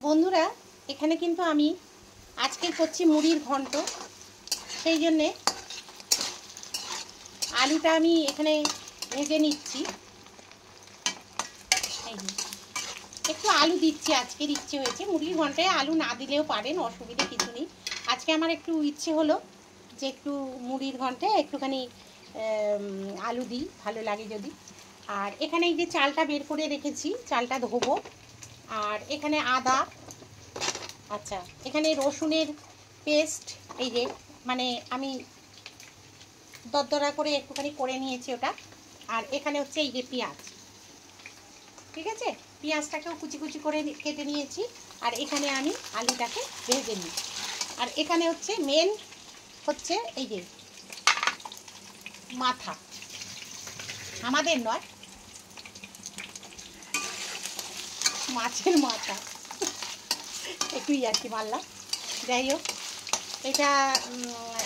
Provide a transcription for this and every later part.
বন্ধুরা, এখানে কিন্তু আমি আজকে করছি মুড়ির ঘন্ট। সেই জন্যে আলুটা আমি এখানে ভেজে নিচ্ছি। এই যে একটু আলু দিচ্ছি, আজকের ইচ্ছে হয়েছে। মুড়ির ঘন্টায় আলু না দিলেও পারেন, অসুবিধা কিছু নেই। আজকে আমার একটু ইচ্ছে হলো যে একটু মুড়ির ঘন্টায় একটুখানি আলু দিই, ভালো লাগে যদি। আর এখানে এই যে চালটা বের করে রেখেছি, চালটা ধোবো। আর এখানে আদা, আচ্ছা এখানে রসুনের পেস্ট, এই যে মানে আমি দরদরা করে একটুখানি করে নিয়েছি ওটা। আর এখানে হচ্ছে এই যে পেঁয়াজ, ঠিক আছে, পেঁয়াজটাকেও কুচি কুচি করে কেটে নিয়েছি। আর এখানে আমি আলুটাকে ভেজে নিই। আর এখানে হচ্ছে মেন হচ্ছে এই যে মাথা, আমাদের নয়, মাছের মাথা, একটু ইয়ার্কি মারলাম। যাই হোক, এটা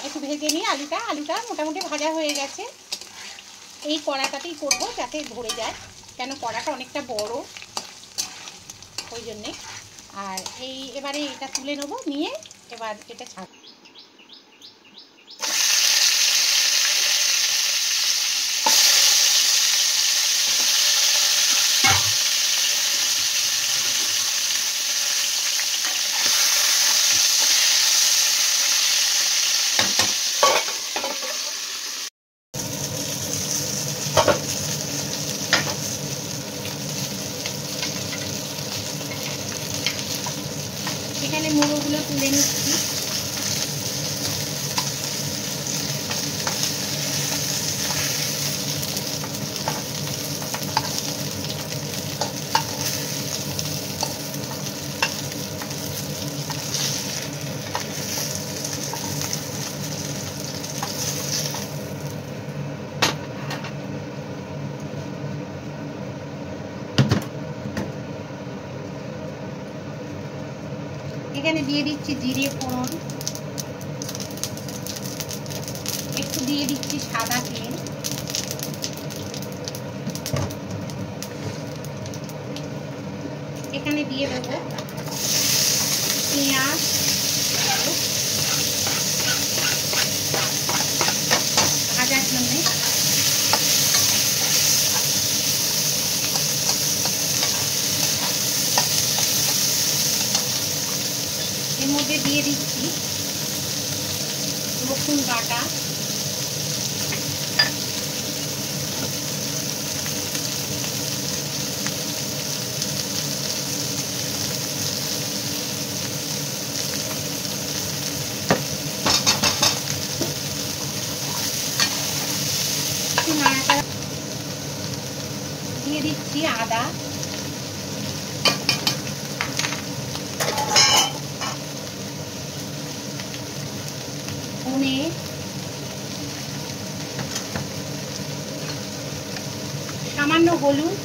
একটু ভেজে নিই। আলুটা মোটামুটি ভাজা হয়ে গেছে। এই কড়াটাতেই করবো যাতে ধরে যায়, কেন কড়াটা অনেকটা বড়, ওই জন্যে। আর এবারে এটা তুলে নেবো, নিয়ে এবার এটা ছাড়। এখানে মুড়োগুলো তুলে নিচ্ছি। এখানে দিয়ে দিচ্ছি জিরে ফোড়ন, একটু দিয়ে দিচ্ছি সাদা তেল, এখানে দিয়ে দেবো পেঁয়াজ, ভাজার জন্য। এর মধ্যে দিয়ে দিচ্ছি রসুন বাটা, দিয়ে দিচ্ছি আদা, ধনে, সামান্য হলুদ,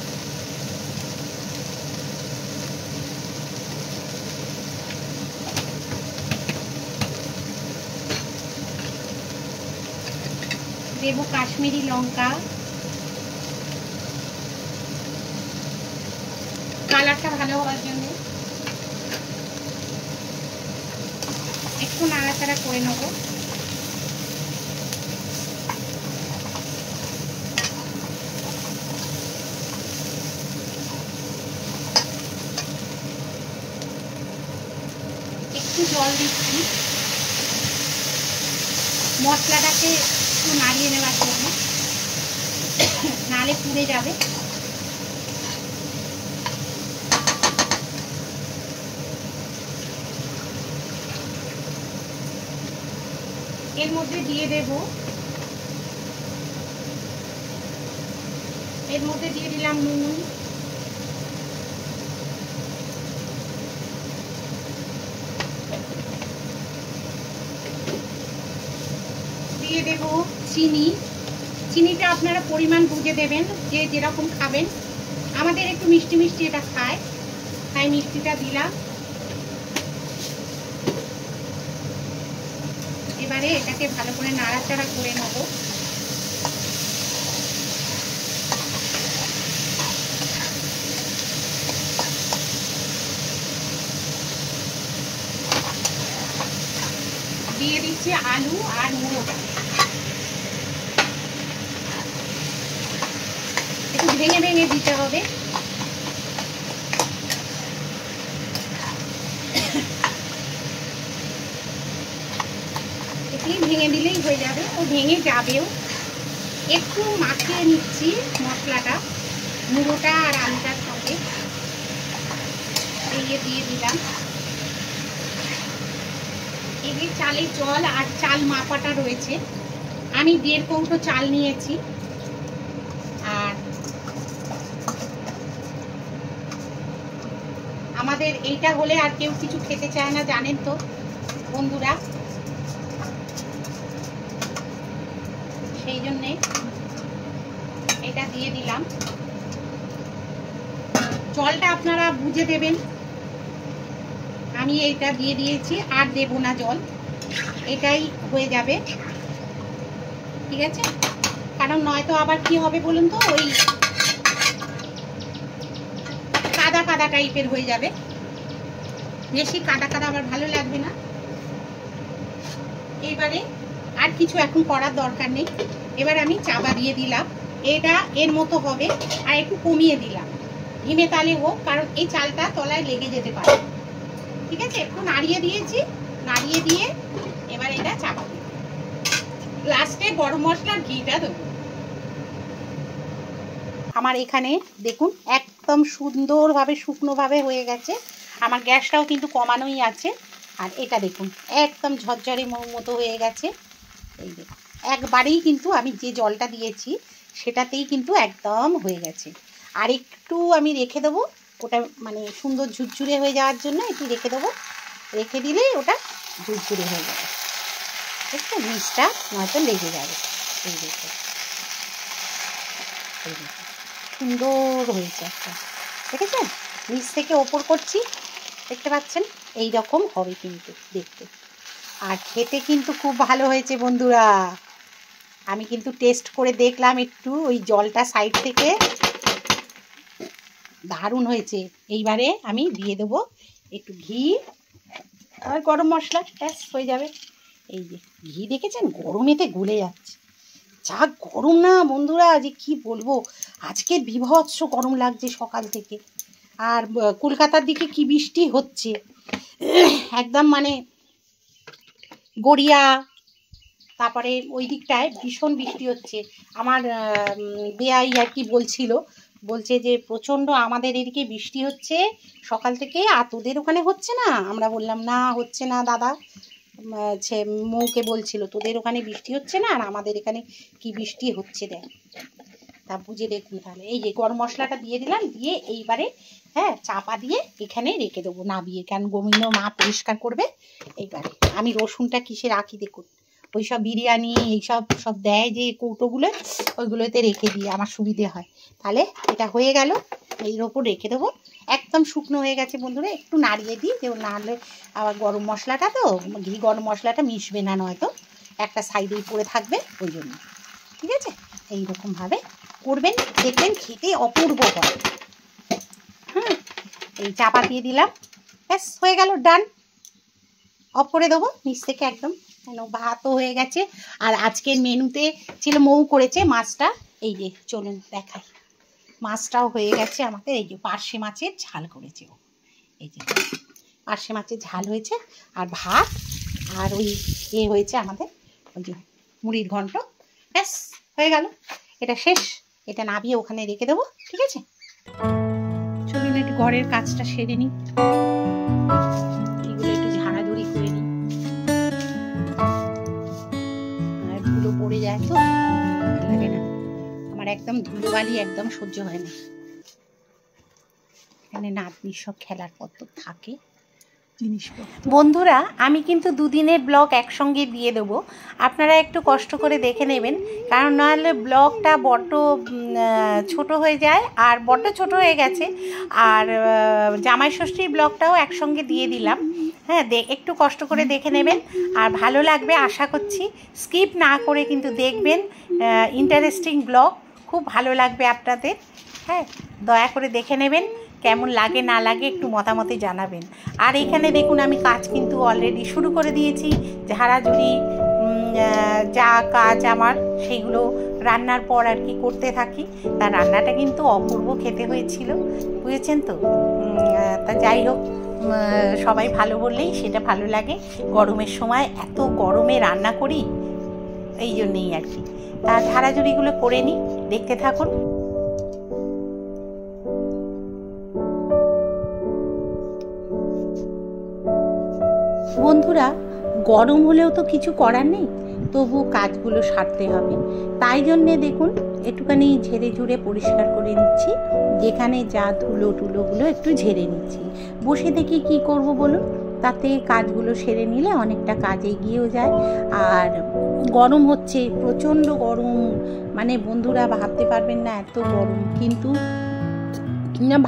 দেব কাশ্মীরি লঙ্কা, কালারটা ভালো হওয়ার জন্য। একটু নাড়াচাড়া করে নেব। একটু জল দিচ্ছি মশলাটাকে একটু নাড়িয়ে নেওয়ার জন্য, নালে পুড়ে যাবে। এর মধ্যে দিয়ে দিলাম নুন, দিয়ে দেব চিনি। চিনিটা আপনারা পরিমাণ বুঝে দেবেন, যে যেরকম খাবেন। আমাদের একটু মিষ্টি মিষ্টি এটা খায়, তাই মিষ্টিটা দিলাম। এবারে এটাকে ভালো করে নাড়াচাড়া করে নেব। দিয়ে দিচ্ছি আলু আর মুড়োটা, একটু ভেঙে ভেঙে দিতে হবে। একটু ভেঙে দিলেই হয়ে যাবে, ও ভেঙে যাবেও। একটু মাখিয়ে নিচ্ছি মশলাটা মুড়োটা আর আলুটার সঙ্গে, এই দিয়ে দিলাম। এই যে চালের জল আর চাল মাপাটা রয়েছে, আমি 1.5 কৌটো চাল নিয়েছি। আর আমাদের এইটা হলে আর কেউ কিছু খেতে চায় না, জানেন তো বন্ধুরা, সেই জন্যে এটা দিয়ে দিলাম। জলটা আপনারা বুঝে দেবেন, আমি এইটা দিয়ে দিয়েছি, আর দেব না জল, এটাই হয়ে যাবে, ঠিক আছে? কারণ নয়তো আবার কি হবে বলুন তো, ওই কাদা কাদা টাইপের হয়ে যাবে, বেশি কাদা কাদা আবার ভালো লাগবে না। এবারে আর কিছু এখন করার দরকার নেই, এবার আমি চাপা দিয়ে দিলাম, এটা এর মতো হবে। আর একটু কমিয়ে দিলাম, ধিমে তালে হোক, কারণ এই চালটা তলায় লেগে যেতে পারে, ঠিক আছে? একটু নাড়িয়ে দিয়েছি, নাড়িয়ে দিয়ে এবার এটা চাপা দিই। লাস্টে গরম মশলার ঘিটা দেবো। আমার এখানে দেখুন একদম সুন্দরভাবে শুকনোভাবে হয়ে গেছে, আমার গ্যাসটাও কিন্তু কমানোই আছে। আর এটা দেখুন একদম ঝরঝরে মতো হয়ে গেছে। এই দেখুন একবারেই কিন্তু আমি যে জলটা দিয়েছি সেটাতেই কিন্তু একদম হয়ে গেছে। আর একটু আমি রেখে দেবো, ওটা মানে সুন্দর ঝুরঝুরে হয়ে যাওয়ার জন্য একটু রেখে দেবো, রেখে দিলেই ওটা ঝুরঝুরে হয়ে যাবে। একটু নিচটা নয়তো লেগে যাবে। এই দেখুন সুন্দর হয়েছে একটা, দেখেছেন? নিচ থেকে ওপর করছি, দেখতে পাচ্ছেন? এই রকম হবে কিন্তু দেখতে, আর খেতে কিন্তু খুব ভালো হয়েছে বন্ধুরা। আমি কিন্তু টেস্ট করে দেখলাম একটু, ওই জলটা সাইড থেকে, দারুণ হয়েছে। এইবারে আমি দিয়ে দেবো একটু ঘি আর গরম মশলা, ব্যাস হয়ে যাবে। এই যে ঘি দেখেছেন গরমেতে গলে যাচ্ছে, যা গরম না বন্ধুরা, যে কি বলবো, আজকে বিভৎস গরম লাগছে সকাল থেকে। আর কলকাতার দিকে কি বৃষ্টি হচ্ছে, একদম মানে গড়িয়া, তারপরে ওই দিকটায় ভীষণ বৃষ্টি হচ্ছে। আমার বেয়াই আর কি বলছে যে প্রচণ্ড আমাদের এদিকে বৃষ্টি হচ্ছে সকাল থেকে, আর তোদের ওখানে হচ্ছে না? আমরা বললাম না হচ্ছে না দাদা, সে মৌকে বলছিল তোদের ওখানে বৃষ্টি হচ্ছে না, আর আমাদের এখানে কি বৃষ্টি হচ্ছে দেখ। তা বুঝে দেখুন তাহলে। এই যে গরম মশলাটা দিয়ে দিলাম, দিয়ে এইবারে হ্যাঁ চাপা দিয়ে এখানে রেখে দেবো নাবিয়ে, কেন গোবিন্দ মা পরিষ্কার করবে। এইবারে আমি রসুনটা কিসে রাখি দেখুন, ওই সব বিরিয়ানি এইসব সব দেয় যে কৌটোগুলো, ওইগুলোতে রেখে দিয়ে আমার সুবিধে হয়। তাহলে এটা হয়ে গেল, এর ওপর রেখে দেবো। একদম শুকনো হয়ে গেছে বন্ধুরা, একটু নাড়িয়ে দিই, যে নাড়লে আবার গরম মশলাটা তো ঘি গরম মশলাটা মিশবে না, নয়তো একটা সাইডেই পড়ে থাকবে, ওই জন্য। ঠিক আছে, এইরকমভাবে করবেন, দেখবেন খেতে অপূর্ব হয়। হ্যাঁ, এই চাপা দিয়ে দিলাম, ব্যাস হয়ে গেল, ডান। অফ করে দেবো নিচ থেকে একদম, কেন ভাতও হয়ে গেছে। আর আজকের মেনুতে ছিল মৌ করেছে মাছটা, এই যে চলুন দেখাই, মাছটাও হয়ে গেছে আমাদের। এই যে পার্শে মাছের ঝাল করেছে ও, এই যে পার্শে মাছের ঝাল হয়েছে, আর ভাত, আর ওই হয়েছে আমাদের ওই যে মুড়ির ঘন্ট, ব্যাস হয়ে গেল, এটা শেষ। এটা নামিয়ে ওখানে রেখে দেবো, ঠিক আছে? চলুন একটু ঘরের কাজটা সেরে নিই, এগুলো একটু ঝাড়াঝুড়ি করে নিই, আর ধুলো পড়ে যায় তো ভালো লাগে না, আমার একদম ধুলোবালি একদম সহ্য হয় না। এখানে নাতনির সব খেলার পত্র থাকে, জিনিসপত্র। বন্ধুরা আমি কিন্তু দুদিনের ব্লগ একসঙ্গে দিয়ে দেবো, আপনারা একটু কষ্ট করে দেখে নেবেন, কারণ নাহলে ব্লগটা বড্ড ছোট হয়ে যায়, আর বড্ড ছোট হয়ে গেছে। আর জামাই ষষ্ঠীর ব্লগটাও একসঙ্গে দিয়ে দিলাম। হ্যাঁ, একটু কষ্ট করে দেখে নেবেন, আর ভালো লাগবে আশা করছি। স্কিপ না করে কিন্তু দেখবেন, ইন্টারেস্টিং ব্লগ, খুব ভালো লাগবে আপনাদের। হ্যাঁ, দয়া করে দেখে নেবেন। কেমন লাগে না লাগে একটু মতামতে জানাবেন। আর এখানে দেখুন আমি কাজ কিন্তু অলরেডি শুরু করে দিয়েছি, ঝাড়াঝুড়ি যা কাজ আমার সেইগুলো রান্নার পর আর কি করতে থাকি। তা রান্নাটা কিন্তু অপূর্ব খেতে হয়েছিল, বুঝেছেন তো। তা যাই হোক, সবাই ভালো বললেই সেটা ভালো লাগে। গরমের সময় এত গরমে রান্না করি, এই জন্যেই আর কি। তা ঝাড়াঝুড়িগুলো করে নিই, দেখতে থাকুন। বন্ধুরা, গরম হলেও তো কিছু করার নেই, তবু কাজগুলো সারতে হবে। তাই জন্যে দেখুন একটুখানি ঝেড়ে ঝুড়ে পরিষ্কার করে নিচ্ছি, যেখানে যা ধুলো টুলোগুলো একটু ঝেড়ে নিচ্ছি। বসে দেখি কি করব বলুন, তাতে কাজগুলো সেরে নিলে অনেকটা কাজ এগিয়েও যায়। আর গরম হচ্ছে, প্রচণ্ড গরম, মানে বন্ধুরা ভাবতে পারবেন না এত গরম। কিন্তু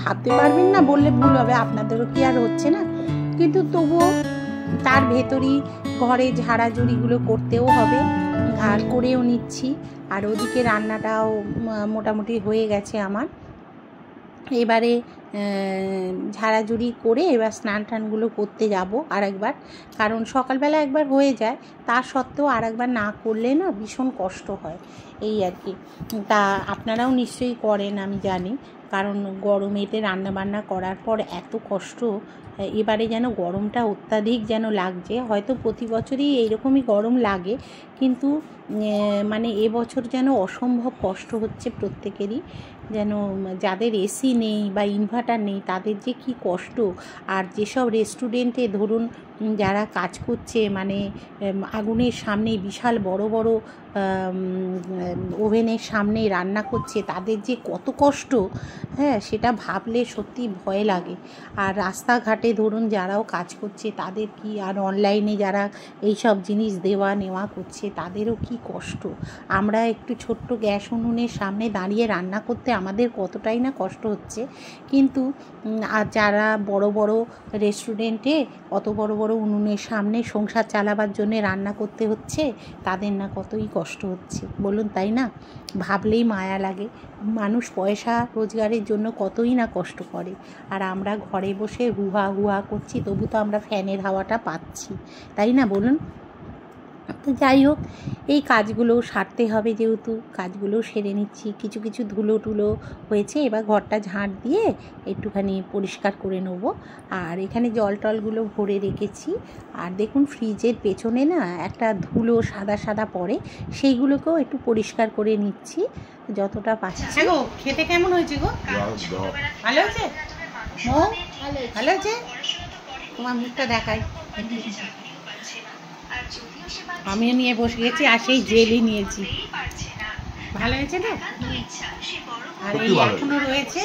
ভাবতে পারবেন না বললে ভুল হবে, আপনাদেরও কি আর হচ্ছে না? কিন্তু তবুও তার ভেতরই ঘরে ঝাড়াঝুড়িগুলো করতেও হবে, আর করেও নিচ্ছি। আর ওদিকে রান্নাটাও মোটামুটি হয়ে গেছে আমার। এবারে ঝাড়াঝুড়ি করে এবার স্নান টানগুলো করতে যাব আরেকবার, কারণ সকালবেলা একবার হয়ে যায়, তা সত্ত্বেও আরেকবার না করলে না ভীষণ কষ্ট হয়, এই আর কি। তা আপনারাও নিশ্চয়ই করেন আমি জানি, কারণ গরমেতে রান্নাবান্না করার পর এত কষ্ট। এবারে যেন গরমটা অত্যাধিক যেন লাগছে, হয়তো প্রতি বছরই এইরকমই গরম লাগে, কিন্তু মানে এবছর যেন অসম্ভব কষ্ট হচ্ছে প্রত্যেকেরই। যেন যাদের এসি নেই বা ইনভার্টার নেই তাদের যে কি কষ্ট। আর যেসব রেস্টুরেন্টে ধরুন যারা কাজ করছে, মানে আগুনের সামনে বিশাল বড় বড় ওভেনের সামনে রান্না করছে, তাদের যে কত কষ্ট, হ্যাঁ, সেটা ভাবলে সত্যি ভয় লাগে। আর রাস্তাঘাটে ধরুন যারাও কাজ করছে তাদের কি, আর অনলাইনে যারা এইসব জিনিস দেওয়া নেওয়া করছে তাদেরও কি কষ্ট। আমরা একটু ছোট্ট গ্যাস উনুনের সামনে দাঁড়িয়ে রান্না করতে আমাদের কতটাই না কষ্ট হচ্ছে, কিন্তু আর যারা বড় বড় রেস্টুরেন্টে অত বড় বড় উনুনের সামনে সংসার চালাবার জন্যে রান্না করতে হচ্ছে, তাদের না কতই কষ্ট হচ্ছে বলুন, তাই না? ভাবলেই মায়া লাগে। মানুষ পয়সা রোজগারের জন্য কতই না কষ্ট করে, আর আমরা ঘরে বসে হুহা হুহা করছি, তবু তো আমরা ফ্যানের হাওয়াটা পাচ্ছি, তাই না বলুন? তো যাই হোক, এই কাজগুলোও সারতে হবে, যেহেতু কাজগুলোও সেরে নিচ্ছি। কিছু কিছু ধুলো টুলো হয়েছে, এবার ঘরটা ঝাঁট দিয়ে একটুখানি পরিষ্কার করে নেবো। আর এখানে জল টলগুলো ভরে রেখেছি। আর দেখুন ফ্রিজের পেছনে না একটা ধুলো সাদা সাদা পড়ে, সেইগুলোকেও একটু পরিষ্কার করে নিচ্ছি যতটা পাচ্ছি। গো খেতে কেমন হয়েছে গো? ভালো হয়েছে? ভালো হয়েছে? তোমার মুখটা দেখাই। আমিও নিয়ে বসে গেছি, আর সেই জেলি নিয়েছি। ভালো হয়েছে তো? আর এই এখনো রয়েছে,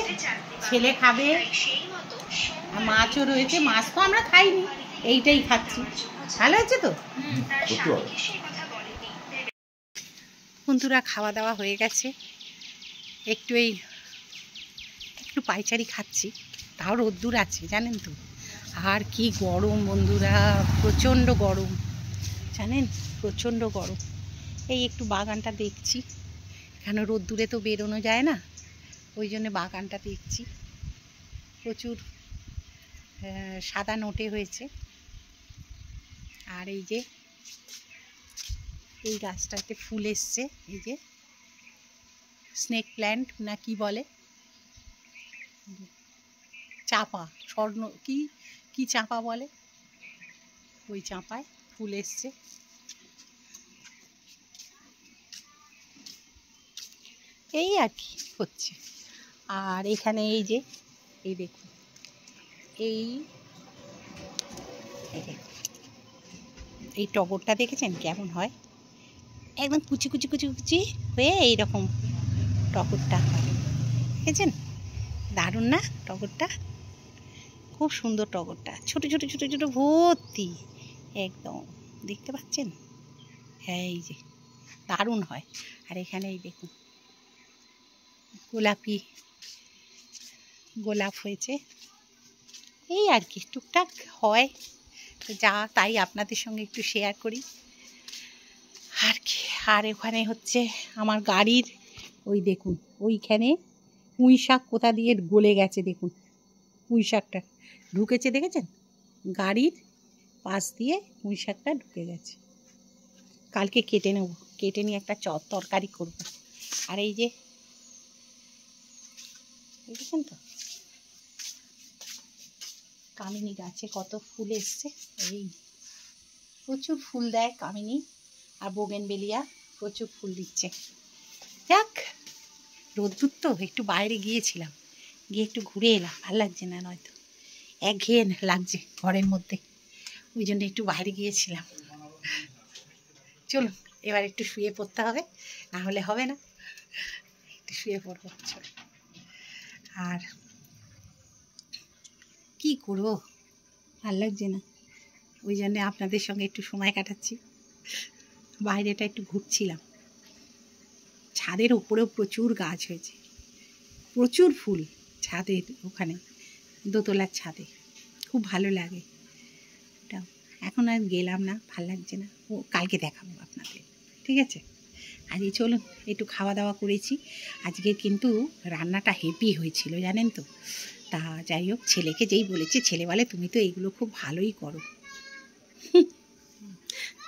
ছেলে খাবে, আর মাছও রয়েছে। মাছ তো আমরা খাইনি, এইটাই খাচ্ছি। ভালো হয়েছে তো? বন্ধুরা, খাওয়া দাওয়া হয়ে গেছে, একটু পাইচারি খাচ্ছি, তাও রোদ্দুর আছে জানেন তো। আর কি গরম বন্ধুরা, প্রচণ্ড গরম জানেন, প্রচণ্ড গরম। এই একটু বাগানটা দেখছি, কেন রোদ্দুরে তো বেরোনো যায় না, ওই জন্য বাগানটা দেখছি। প্রচুর সাদা নোটে হয়েছে। আর এই যে এই গাছটাতে ফুল এসছে, এই যে স্নেক প্ল্যান্ট না কি বলে, চাপা, স্বর্ণ কি কি চাপা বলে, ওই চাপায় ফুল এসছে। এই আর কি হচ্ছে। আর এখানে এই যে এই দেখুন, এই টগরটা দেখেছেন কেমন হয়, একদম কুচি কুচি কুচি কুচি হয়ে এইরকম টগরটা হয়, দেখেছেন? দারুণ না টগরটা? খুব সুন্দর টগরটা, ছোট ছোট ছোট ছোট ভর্তি একদম, দেখতে পাচ্ছেন? হ্যাঁ, এই যে দারুণ হয়। আর এখানে এই দেখুন গোলাপি গোলাপ হয়েছে। এই আর কি টুকটাক হয় যা, তাই আপনাদের সঙ্গে একটু শেয়ার করি। আর কি, আর ওখানে হচ্ছে আমার গাড়ির ওই দেখুন, ওইখানে পুঁই শাক কোথা দিয়ে গলে গেছে দেখুন, পুঁই শাকটা ঢুকেছে, দেখেছেন? গাড়ির পাশ দিয়ে পুঁই শাকটা ঢুকে গেছে। কালকে কেটে নেব, কেটে নিয়ে একটা তরকারি করব। আর এই যে দেখেছেন তো কামিনী গাছে কত ফুল এসছে, এই প্রচুর ফুল দেয় কামিনী, আর বোগেনভেলিয়া প্রচুর ফুল দিচ্ছে। যাক, রোদ্দুর তো, একটু বাইরে গিয়েছিলাম, গিয়ে একটু ঘুরে এলাম, ভাল লাগছে না, নয়তো একঘেয়ে লাগছে ঘরের মধ্যে, ওই জন্য একটু বাইরে গিয়েছিলাম। চলুন এবার একটু শুয়ে পড়তে হবে, না হলে হবে না, একটু শুয়ে পড়বো। চলো, আর কি করবো, ভাল লাগছে না, ওই জন্যে আপনাদের সঙ্গে একটু সময় কাটাচ্ছি। বাইরেটা একটু ঘুরছিলাম, ছাদের উপরেও প্রচুর গাছ হয়েছে, প্রচুর ফুল ছাদের ওখানে, দোতলার ছাদে, খুব ভালো লাগে। ওটা এখন আর গেলাম না, ভাল লাগছে না, ও কালকে দেখাবো আপনাদের, ঠিক আছে? আজ এই চলুন একটু খাওয়া দাওয়া করেছি। আজকে কিন্তু রান্নাটা হেভি হয়েছিল, জানেন তো। তা যাই হোক, ছেলেকে যেই বলেছে, ছেলে বলে তুমি তো এইগুলো খুব ভালোই করো।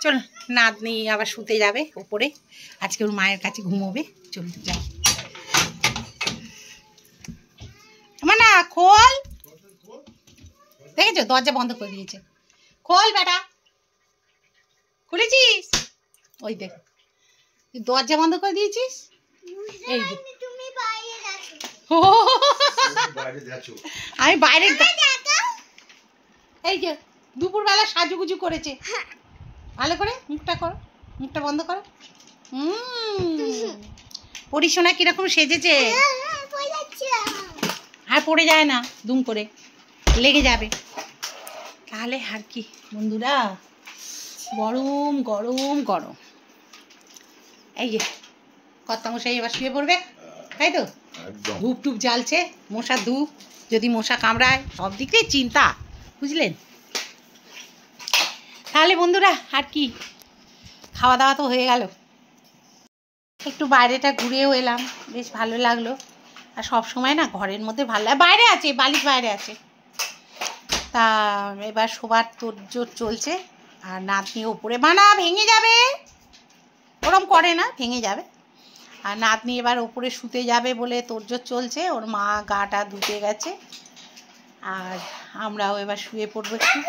চলুন, নাতনি আবার শুতে যাবে ওপরে, আজকে ওর মায়ের কাছে ঘুমোবে। চলুন যাই। না খোল, দেখেছো দরজা বন্ধ করে দিয়েছে, খোল বেটা, খুলেছিস? ওই দেখ, দরজা বন্ধ করে দিয়েছিস। এই যে আমি বাইরে, এই যে দুপুরবেলা সাজুগুজু করেছে, ভালো করে মুখটা করো, মুখটা বন্ধ করো। পরিশোনা কিরকম সেজেছে, আর পড়ে যায় না, দুম করে লেগে যাবে। তাহলে আর কি বন্ধুরা, গরম গরম গরম। এই যে কর্তামশাই এবার শুয়ে পড়বে, তাই তো? ধূপ টুপ জ্বালছে, মশার ধূপ, যদি মশা কামড়ায়, সব দিক থেকে চিন্তা, বুঝলেন? তাহলে বন্ধুরা আর কি, খাওয়া দাওয়া তো হয়ে গেল, একটু বাইরেটা ঘুরেও এলাম, বেশ ভালো লাগলো। আর সব সময় না ঘরের মধ্যে ভালো লাগে, বাইরে আছে বালিশ, বাইরে আছে। তা এবার শোবার তোড়জোড় চলছে, আর নাতনি ওপরে, বানা ভেঙে যাবে, ওরম করে না, ভেঙে যাবে। আর নাতনি এবার ওপরে শুতে যাবে বলে তোড়জোড় চলছে, ওর মা গাটা ধুতে গেছে, আর আমরাও এবার শুয়ে পড়বো। একটু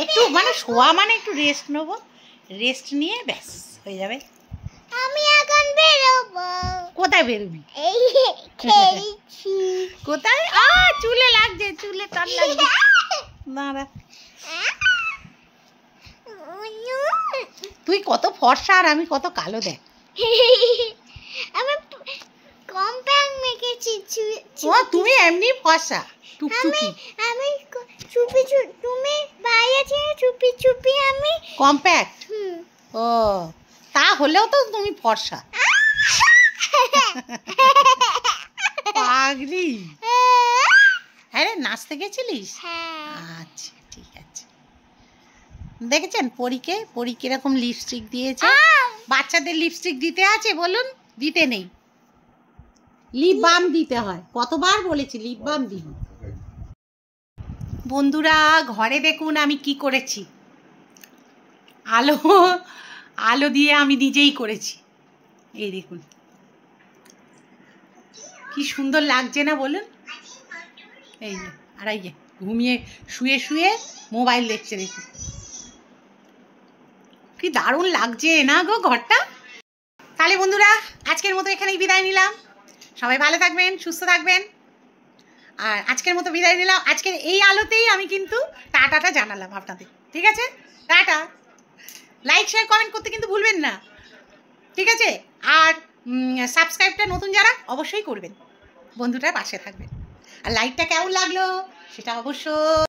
একটু মানে শোয়া মানে একটু রেস্ট নেবো, রেস্ট নিয়ে ব্যাস হয়ে যাবে। আমি এখন বেরোবো। কোথায় বেরোবি? কোথায়? চুলে লাগছে, চুলে টান লাগছে, দাঁড়া। তুই কত ফর্সা আর আমি কত কালো, দেখ। আমি কম্প্যাক্ট মেখেছি। তুমি এমনি ফর্সা টুকটুকি, আমি চুপি চুপি, তুমি বাইরে থেকে চুপি চুপি, আমি কম্প্যাক্ট। ও, তা হলেও তো তুমি ফর্সা। পাগলি। হ্যাঁ, নাচতে গেছিলিস? আচ্ছা ঠিক আছে। দেখেছেন পরীকে, পরী কিরকম লিপস্টিক দিয়েছে। বাচ্চাদের লিপস্টিক দিতে আছে বলুন? দিতে নেই, লিপ বাম দিতে হয়। কতবার বলেছি লিপ বাম দিন। বন্ধুরা ঘরে দেখুন আমি কি করেছি, আলো আলো দিয়ে আমি নিজেই করেছি, এই দেখুন কি সুন্দর লাগছে না বলুন? এই যে, আর এই যে ঘুমিয়ে শুয়ে শুয়ে মোবাইল দেখছে, দেখুন কি দারুণ লাগছে না গো ঘরটা। তাহলে বন্ধুরা আজকের মতো এখানেই বিদায় নিলাম, সবাই ভালো থাকবেন, সুস্থ থাকবেন। আর আজকের মতো বিদায় নিলাম, আজকের এই আলোতেই আমি কিন্তু টাটাটা জানালাম আপনাদের, ঠিক আছে? টাটা। লাইক শেয়ার কমেন্ট করতে কিন্তু ভুলবেন না, ঠিক আছে? আর সাবস্ক্রাইবটা নতুন যারা অবশ্যই করবেন, বন্ধুটার পাশে থাকবেন। আর লাইকটা কেমন লাগলো সেটা অবশ্যই।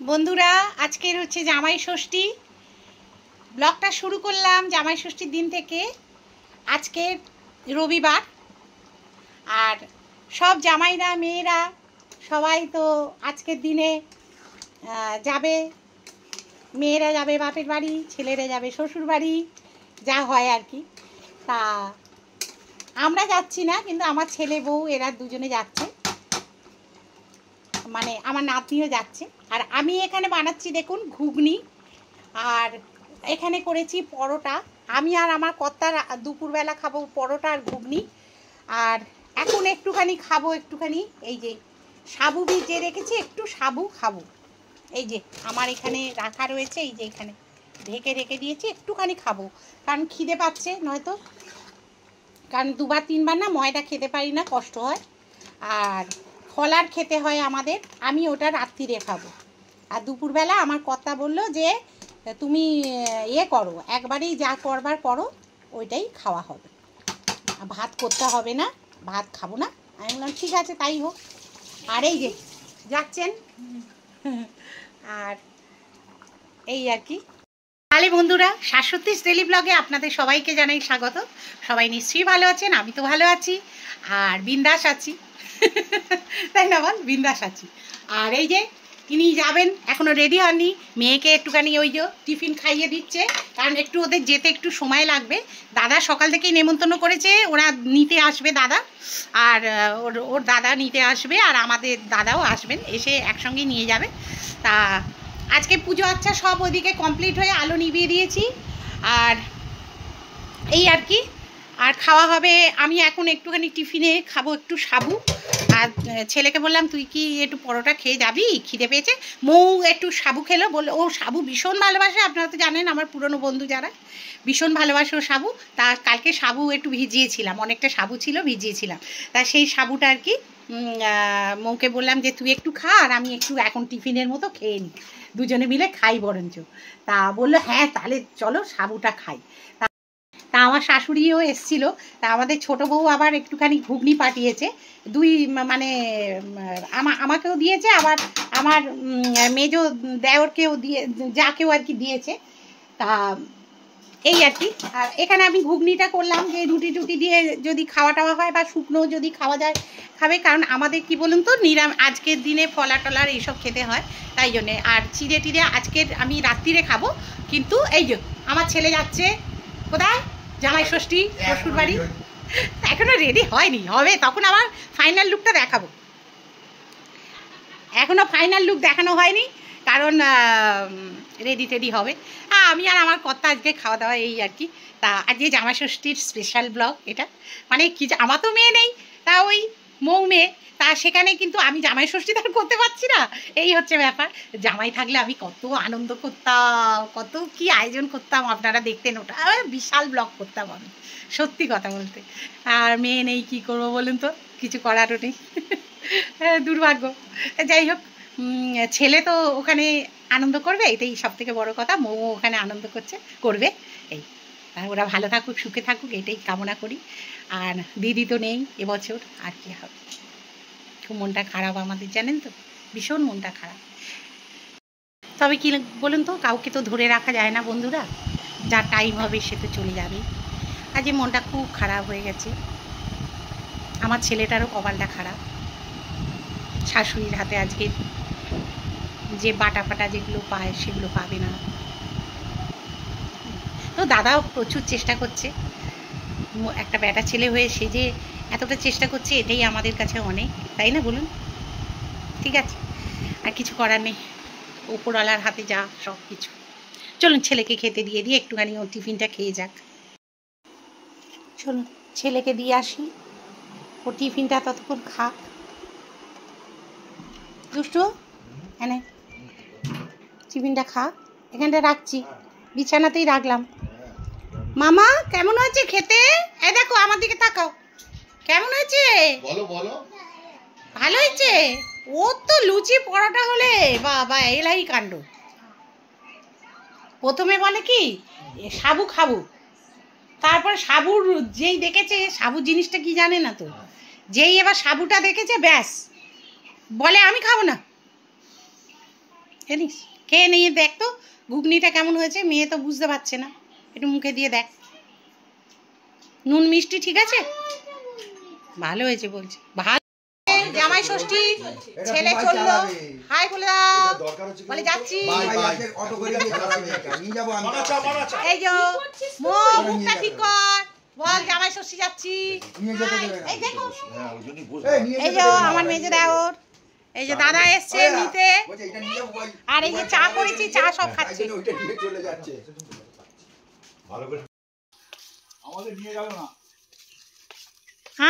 বন্ধুরা আজকের হচ্ছে জামাই ষষ্ঠী, ব্লগটা শুরু করলাম জামাই ষষ্ঠীর দিন থেকে। আজকে রবিবার, আর সব জামাইরা মেয়েরা সবাই তো আজকের দিনে যাবে, মেয়েরা যাবে বাপের বাড়ি, ছেলেরা যাবে শ্বশুর বাড়ি, যা হয় আর কি। তা আমরা যাচ্ছি না, কিন্তু আমার ছেলে বউ এরা দুজনে যাচ্ছে। মানে আমার নাতনিও যাচ্ছে। আর আমি এখানে বানাচ্ছি দেখুন ঘুগনি, আর এখানে করেছি পরোটা। আমি আর আমার কর্তার দুপুরবেলা খাবো পরোটা আর ঘুগনি। আর এখন একটুখানি খাবো, একটুখানি এই যে সাবু ভিজিয়ে রেখেছি, একটু সাবু খাবো। এই যে আমার এখানে রাখা রয়েছে, এই যে এখানে ঢেকে রেখে দিয়েছি, একটুখানি খাবো কারণ খিদে পাচ্ছে, নয়তো কারণ 2-3 বার না ময়দা খেতে পারি না, কষ্ট হয়। আর ফলার খেতে হয় আমাদের, আমি ওটা রাত্রিরে খাবো। আর দুপুরবেলা আমার কর্তা বললো যে তুমি করো, একবারেই যা করবার করো, ওইটাই খাওয়া হবে, ভাত করতে হবে না, ভাত খাবো না। আমি বললাম ঠিক আছে তাই হোক। আর এই যে যাচ্ছেন, আর এই আর কি। তাহলে বন্ধুরা, শাশ্বতীস ডেলি ব্লগে আপনাদের সবাইকে জানাই স্বাগত। সবাই নিশ্চয়ই ভালো আছেন, আমি তো ভালো আছি, আর বিন্দাস আছি, তাই না বল, বিন্দাস আছি। আর এই যে ইনি যাবেন, এখনো রেডি হননি, মেয়েকে একটুখানি ওই যে টিফিন খাইয়ে দিচ্ছে, কারণ একটু ওদের যেতে একটু সময় লাগবে। দাদা সকাল থেকেই নেমন্তন্ন করেছে, ওরা নিতে আসবে দাদা, আর ওর দাদা নিতে আসবে, আর আমাদের দাদাও আসবেন, এসে একসঙ্গেই নিয়ে যাবে। তা আজকে পুজো আচ্ছা সব ওদিকে কমপ্লিট হয়ে আলো নিভিয়ে দিয়েছি, আর এই আর কি। আর খাওয়া হবে, আমি এখন একটুখানি টিফিনে খাবো একটু সাবু, আর ছেলেকে বললাম তুই কি একটু পরোটা খেয়ে যাবি, খিদে পেয়েছে। মৌ একটু সাবু খেলো, বললো ও সাবু ভীষণ ভালোবাসে, আপনারা তো জানেন আমার পুরনো বন্ধু যারা, ভীষণ ভালোবাসে ও সাবু। তা কালকে সাবু একটু ভিজিয়েছিলাম, অনেকটা সাবু ছিল, ভিজিয়েছিলাম। তা সেই সাবুটা আর কি মৌকে বললাম যে তুই একটু খা, আর আমি একটু এখন টিফিনের মতো খেয়ে নিই, দুজনে মিলে খাই বরঞ্চ। তা বললো হ্যাঁ তাহলে চলো সাবুটা খাই। তা আমার শাশুড়িও এসছিল, তা আমাদের ছোটো বউ আবার একটুখানি ঘুগনি পাঠিয়েছে, দুই মানে আমাকেও দিয়েছে, আবার আমার মেজো দেওরকেও দিয়ে, যাকেও আর কি দিয়েছে। তা এই আর কি। আর এখানে আমি ঘুগনিটা করলাম যে রুটি টুটি দিয়ে যদি খাওয়া টাওয়া হয়, বা শুকনো যদি খাওয়া যায় খাবে, কারণ আমাদের কি বলুন তো আজকের দিনে ফলা টলার এইসব খেতে হয়, তাই জন্যে। আর চিড়ে টিড়ে আজকের আমি রাত্রিরে খাবো। কিন্তু এই যে আমার ছেলে যাচ্ছে কোথায়, জামাই ষষ্ঠী শ্বশুর বাড়ি, এখনো রেডি হয়নি, হবে তখন আবার ফাইনাল লুকটা দেখাবো। এখনো ফাইনাল লুক দেখানো হয়নি, কারণ রেডি টেডি হবে। আমি আর আমার কর্তা আজকে খাওয়া দাওয়া এই আর কি। তা আজকে জামাই ষষ্ঠীর স্পেশাল ব্লগ এটা, মানে কি, আমার তো মেয়ে নেই, তা ওই মৌ মেয়ে, তা সেখানে কিন্তু আমি জামাই ষষ্ঠী তার করতে পারছি না, এই হচ্ছে ব্যাপার। জামাই থাকলে আমি কত আনন্দ করতাম, কত কি আয়োজন করতাম, আপনারা দেখতেন, ওটা বিশাল ব্লগ করতাম আমি, সত্যি কথা বলতে। আর মেয়ে নেই, কি করবো বলুন তো, কিছু করারও নেই, দুর্ভাগ্য। যাই হোক, ছেলে তো ওখানে আনন্দ করবে, এটাই সব থেকে বড়ো কথা। মৌ ওখানে আনন্দ করবে, এই। আর ওরা ভালো থাকুক, সুখে থাকুক, এটাই কামনা করি। আর দিদি তো নেই এবছর, আর কি হবে। খুব মনটা খারাপ আমাদের, জানেন তো, ভীষণ মনটা খারাপ। তবে কি বলুন তো, কাউকে তো ধরে রাখা যায় না বন্ধুরা, যা টাইম হবে সে তো চলে যাবে। আজ মনটা খুব খারাপ হয়ে গেছে, আমার ছেলেটারও কপালটা খারাপ, শাশুড়ির হাতে আজকে যে বাটা ফাটা যেগুলো পায় সেগুলো পাবে না। তো দাদাও প্রচুর চেষ্টা করছে, একটা বেটা ছেলে হয়ে সে যে এতটা চেষ্টা করছে, এটাই আমাদের কাছে অনেক, তাই না বলুন। ঠিক আছে, আর কিছু করার নেই, উপরওয়ালার হাতে যা সব কিছু। চলুন ছেলেকে খেতে দিয়ে দিয়ে একটুখানি ও টিফিনটা খেয়ে যাক। চলুন ছেলেকে দিয়ে আসি, ও টিফিনটা ততক্ষণ খাক। দুষ্টু এনে টিফিনটা খা, এখানটা রাখছি, বিছানাতেই রাখলাম। মামা কেমন হয়েছে খেতে? এই দেখো আমার দিকে তাকাও, কেমন হয়েছে বলো বলো? ভালো হয়েছে? ও তো লুচি পরোটা হলে বাবা এলাই কাণ্ড। প্রথমে বলে কি সাবু খাবো, তারপরে সাবুর যেই দেখেছে, সাবু জিনিসটা কি জানে না তো, যেই এবার সাবুটা দেখেছে ব্যাস বলে আমি খাবো না। জানিস, খেয়ে নিয়ে দেখ তো ঘুগনিটা কেমন হয়েছে, মেয়ে তো বুঝতে পারছে না, একটু মুখে দিয়ে দেখ, নুন মিষ্টি ঠিক আছে? ভালো হয়েছে বলছে, ভালো। জামাই ষষ্ঠী, ছেলে চললো, হাই বলে দাও, বলে যাচ্ছি। এই যে মুখটা ঠিক কর, বল জামাই ষষ্ঠী যাচ্ছি। এই দেখো, এই যে আমার মেজে দেওর, এই যে দাদা এসছে নিতে, আর এই যে চা করেছি, চা সব খাচ্ছে।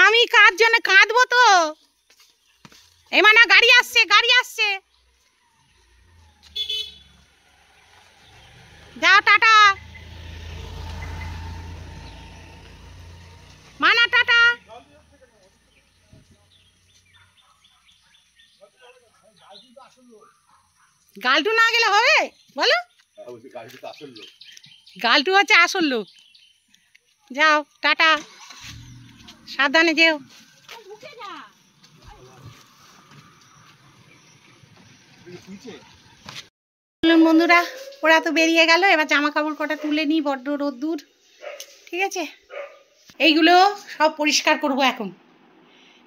আমি কার জন্য কাঁদবো তো? এমানা গাড়ি আসছে, গাড়ি আসছে, যাও টাটা। মানা টাটা। গালটু না গেলে হবে বলো? গালটু হচ্ছে আসল লোক। যাও টাটা, সাবধানে যেও। বন্ধুরা ওরা তো বেরিয়ে গেল, এবার জামা কাপড় কটা তুলে নিই, বড্ড রোদ্দুর। ঠিক আছে, এইগুলো সব পরিষ্কার করব এখন।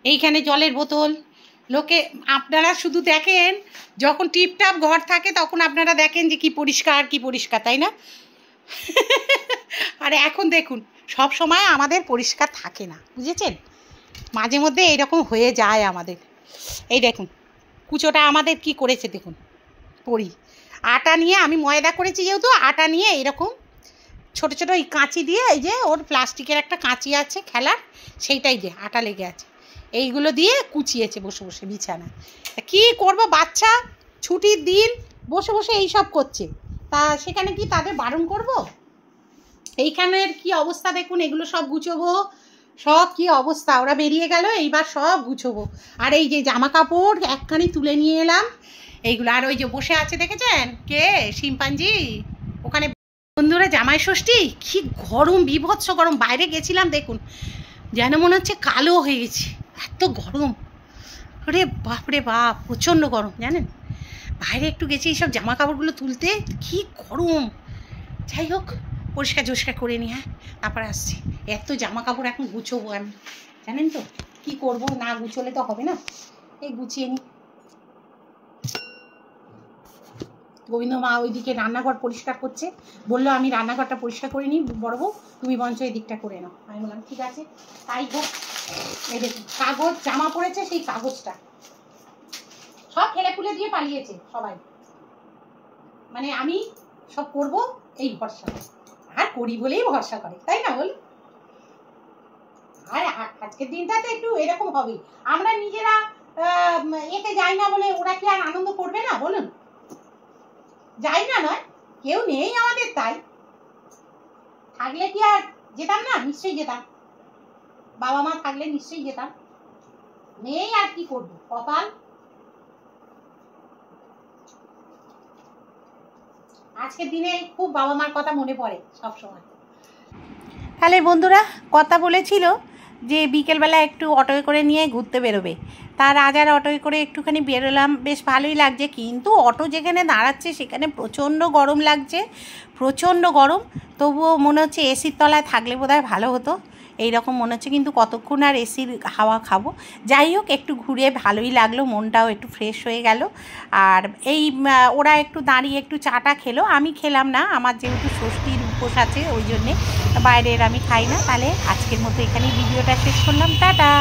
এইখানে জলের বোতল, লোকে আপনারা শুধু দেখেন যখন টিপটাপ ঘর থাকে তখন আপনারা দেখেন যে কি পরিষ্কার কি পরিষ্কার, তাই না? আর এখন দেখুন সব সময় আমাদের পরিষ্কার থাকে না, বুঝেছেন? মাঝে মধ্যে এইরকম হয়ে যায় আমাদের। এই দেখুন কুচোটা আমাদের কি করেছে দেখুন, পরি আটা নিয়ে, আমি ময়দা করেছি যেহেতু, আটা নিয়ে এরকম ছোট ছোট এই কাঁচি দিয়ে, এই যে ওর প্লাস্টিকের একটা কাঁচি আছে খেলার, সেইটাই যে আটা লেগে আছে, এইগুলো দিয়ে কুচিয়েছে বসে বসে বিছানায়। কি করব, বাচ্চা ছুটির দিন বসে বসে এইসব করছে, তা সেখানে কি তাদের বারণ করব? এইখানের কি অবস্থা দেখুন, এগুলো সব গুছোবো, সব কি অবস্থা। ওরা বেরিয়ে গেল, এইবার সব গুছোবো। আর এই যে জামা কাপড় একখানি তুলে নিয়ে এলাম এইগুলো। আর ওই যে বসে আছে দেখেছেন কে, শিম্পাঞ্জি ওখানে। বন্ধুরা জামাই ষষ্ঠী, কি গরম, বিভৎস গরম। বাইরে গেছিলাম দেখুন, যেন মনে হচ্ছে কালো হয়ে গেছি, এত গরম। আরে বাপরে বাপ, প্রচণ্ড গরম জানেন। বাইরে একটু গেছি এইসব জামা কাপড়গুলো তুলতে, কি গরম। যাই হোক পরিষ্কার ঝরিষ্কার করে নিই, হ্যাঁ তারপরে আসছি। এত জামা কাপড় এখন গুছোবো আমি, জানেন তো কি করব, না গুছোলে তো হবে না। এই গুছিয়ে নিই। গোবিন্দ মা ওইদিকে রান্নাঘর পরিষ্কার করছে, বললো আমি রান্নাঘরটা পরিষ্কার করে নিই বড় বউ, তুমি বঞ্চ এই দিকটা করে নাও। আমি বললাম ঠিক আছে তাই হোক। এই দেখুন কাগজ জামা পড়েছে, সেই কাগজটা সব ফেলে ফুলে দিয়ে পালিয়েছে সবাই, মানে আমি সব করব এই ভরসা, আর করি বলেই ভরসা করে, তাই না বল? আর আজকের দিনটাতে একটু এরকম হবে, আমরা নিজেরা এতে যাই না বলে ওরা কি আর আনন্দ করবে না বলুন? যাই না নয়, কেউ নেই আমাদের, তাই থাকলে কি আর যেতাম না? নিশ্চয়ই যেতাম, বাবা মা থাকলে নিশ্চয়ই যেতাম, নেই আর কি করবো, কপাল। আজকের দিনে খুব বাবা মার কথা মনে পড়ে সব সময়। তাহলে বন্ধুরা কথা বলেছিল যে বিকেলবেলা একটু অটোয় করে নিয়ে ঘুরতে বেরোবে, তার রাজার অটোয় করে একটুখানি বেরোলাম, বেশ ভালোই লাগছে। কিন্তু অটো যেখানে দাঁড়াচ্ছে সেখানে প্রচণ্ড গরম লাগছে, প্রচণ্ড গরম। তবুও মনে হচ্ছে এসির তলায় থাকলে বোধহয় ভালো হতো, এই রকম মনে হচ্ছে। কিন্তু কতক্ষণ আর এসির হাওয়া খাবো। যাই হোক একটু ঘুরে ভালোই লাগলো, মনটাও একটু ফ্রেশ হয়ে গেল। আর এই ওরা একটু দাঁড়িয়ে একটু চাটা খেলো, আমি খেলাম না, আমার যেহেতু ষষ্ঠীর উপোস আছে ওই জন্যে বাইরের আমি খাই না। তাহলে আজকের মতো এখানেই ভিডিওটা শেষ করলাম, টাটা।